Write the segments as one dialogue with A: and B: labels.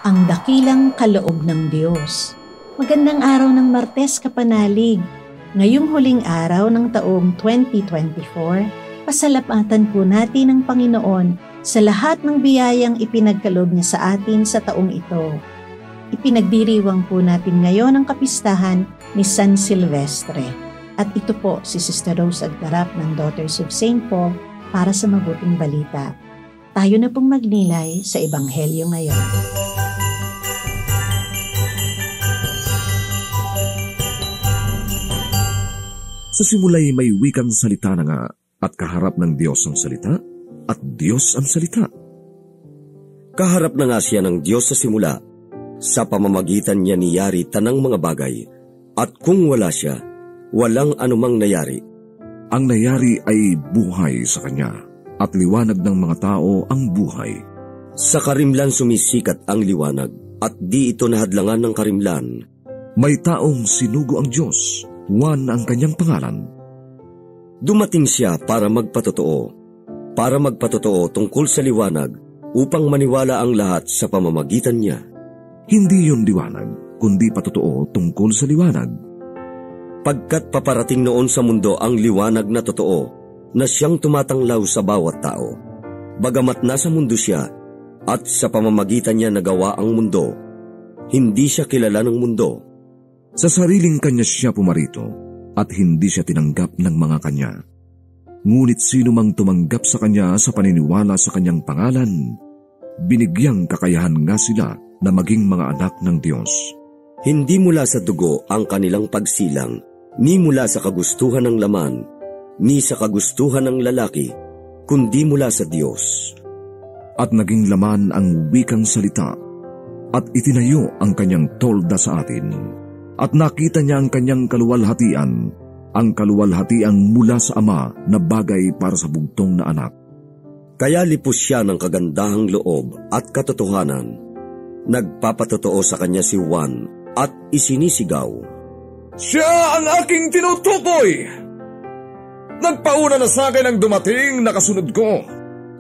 A: Ang dakilang kaloob ng Diyos. Magandang araw ng Martes, kapanalig. Ngayong huling araw ng taong 2024, pasalamatan po natin ang Panginoon sa lahat ng biyayang ipinagkaloob niya sa atin sa taong ito. Ipinagdiriwang po natin ngayon ang kapistahan ni San Silvestre. At ito po si Sister Rose Agdarap ng Daughters of St. Paul para sa mabuting balita. Tayo na pong magnilay sa Ebanghelyo ngayon.
B: Sa simula'y may wikang salita na nga at kaharap ng Diyos ang salita at Diyos ang salita.
C: Kaharap na nga siya ng Diyos sa simula, sa pamamagitan niya niyari tanang mga bagay, at kung wala siya, walang anumang nayari.
B: Ang nayari ay buhay sa Kanya, at liwanag ng mga tao ang buhay.
C: Sa karimlan sumisikat ang liwanag, at di ito nahadlangan ng karimlan.
B: May taong sinugo ang Diyos, Juan ang kanyang pangalan.
C: Dumating siya para magpatotoo tungkol sa liwanag, upang maniwala ang lahat sa pamamagitan niya.
B: Hindi yun liwanag, kundi patotoo tungkol sa liwanag.
C: Pagkat paparating noon sa mundo ang liwanag na totoo, na siyang tumatanglaw sa bawat tao. Bagamat nasa mundo siya, at sa pamamagitan niya nagawa ang mundo, hindi siya kilala ng mundo.
B: Sa sariling kanya siya pumarito, at hindi siya tinanggap ng mga kanya. Ngunit sino mang tumanggap sa kanya sa paniniwala sa kanyang pangalan, binigyang kakayahan nga sila na maging mga anak ng Diyos.
C: Hindi mula sa dugo ang kanilang pagsilang, ni mula sa kagustuhan ng laman, ni sa kagustuhan ng lalaki, kundi mula sa Diyos.
B: At naging laman ang wikang salita, at itinayo ang kanyang tolda sa atin. At nakita niya ang kanyang kaluwalhatian, ang kaluwalhatiang mula sa Ama na bagay para sa bugtong na anak.
C: Kaya lipos siya ng kagandahang loob at katotohanan. Nagpapatotoo sa kanya si Juan at isinisigaw,
B: "Siya ang aking tinutukoy! Nagpauna na sa akin ang dumating na kasunod ko,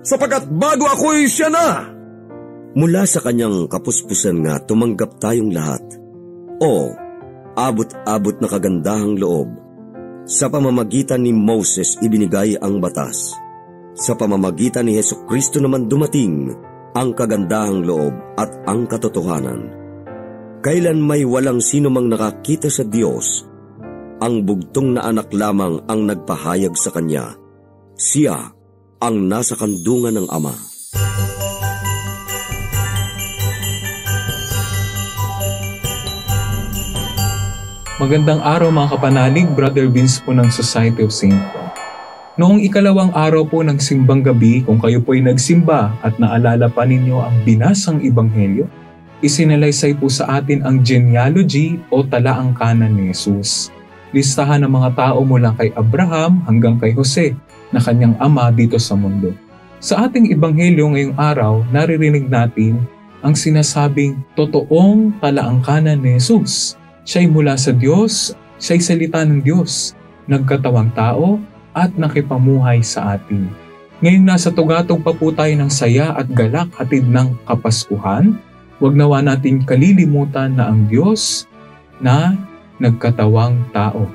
B: sapagkat bago ako'y siya na."
C: Mula sa kanyang kapuspusan nga tumanggap tayong lahat. O, abot-abot na kagandahang loob. Sa pamamagitan ni Moses ibinigay ang batas. Sa pamamagitan ni Hesukristo naman dumating ang kagandahang loob at ang katotohanan. Kailan may walang sino mang nakakita sa Diyos, ang bugtong na anak lamang ang nagpahayag sa Kanya. Siya ang nasa kandungan ng Ama.
D: Magandang araw mga kapanalig, Brother Vince po ng Society of St. Paul. Noong ikalawang araw po ng simbang gabi, kung kayo po ay nagsimba at naalala pa ninyo ang binasang ebanghelyo, isinalaysay po sa atin ang genealogy o talaangkanan ni Jesus. Listahan ng mga tao mula kay Abraham hanggang kay Jose na kanyang ama dito sa mundo. Sa ating ebanghelyo ngayong araw, naririnig natin ang sinasabing totoong talaangkanan ni Jesus. Siya'y mula sa Diyos, siya'y salita ng Diyos, nagkatawang tao at nakipamuhay sa atin. Ngayon nasa tugatog pa po tayo ng saya at galak hatid ng Kapaskuhan, huwag nawa natin kalilimutan na ang Diyos na nagkatawang tao.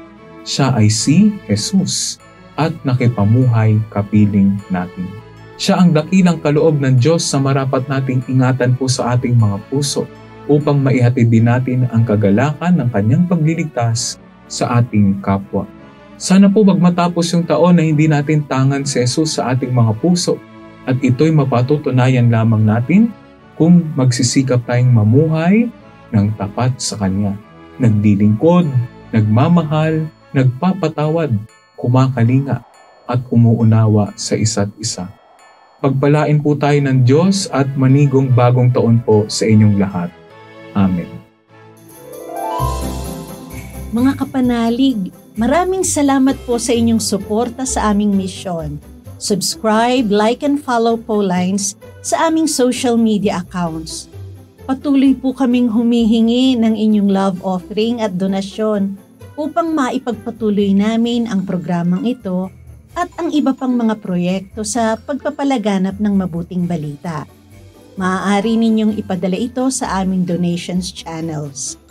D: Siya ay si Jesus at nakipamuhay kapiling natin. Siya ang dakilang kaloob ng Diyos na marapat nating ingatan po sa ating mga puso, upang maihatid din natin ang kagalakan ng kanyang pagliligtas sa ating kapwa. Sana po magmatapos yung taon na hindi natin tangan si Jesus sa ating mga puso at ito'y mapatutunayan lamang natin kung magsisikap tayong mamuhay ng tapat sa Kanya. Nagdilingkod, nagmamahal, nagpapatawad, kumakalinga at umuunawa sa isa't isa. Pagpalain po tayo ng Diyos at manigong bagong taon po sa inyong lahat. Amen.
A: Mga kapanalig, maraming salamat po sa inyong suporta sa aming misyon. Subscribe, like, and follow po lines sa aming social media accounts. Patuloy po kaming humihingi ng inyong love offering at donasyon upang maipagpatuloy namin ang programang ito at ang iba pang mga proyekto sa pagpapalaganap ng mabuting balita. Maaari ninyong ipadala ito sa aming donations channels.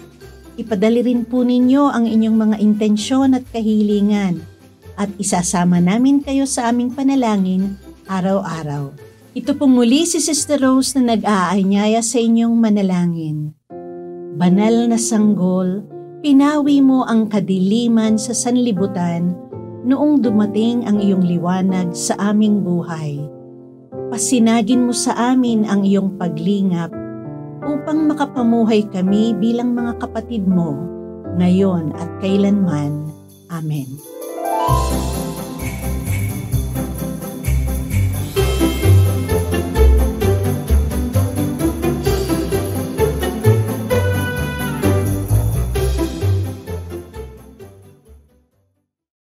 A: Ipadali rin po ninyo ang inyong mga intensyon at kahilingan at isasama namin kayo sa aming panalangin araw-araw. Ito pong muli si Sister Rose na nag-aanyaya sa inyong manalangin. Banal na sanggol, pinawi mo ang kadiliman sa sanlibutan noong dumating ang iyong liwanag sa aming buhay. Pasinagin mo sa amin ang iyong paglingap upang makapamuhay kami bilang mga kapatid mo ngayon at kailanman. Amen.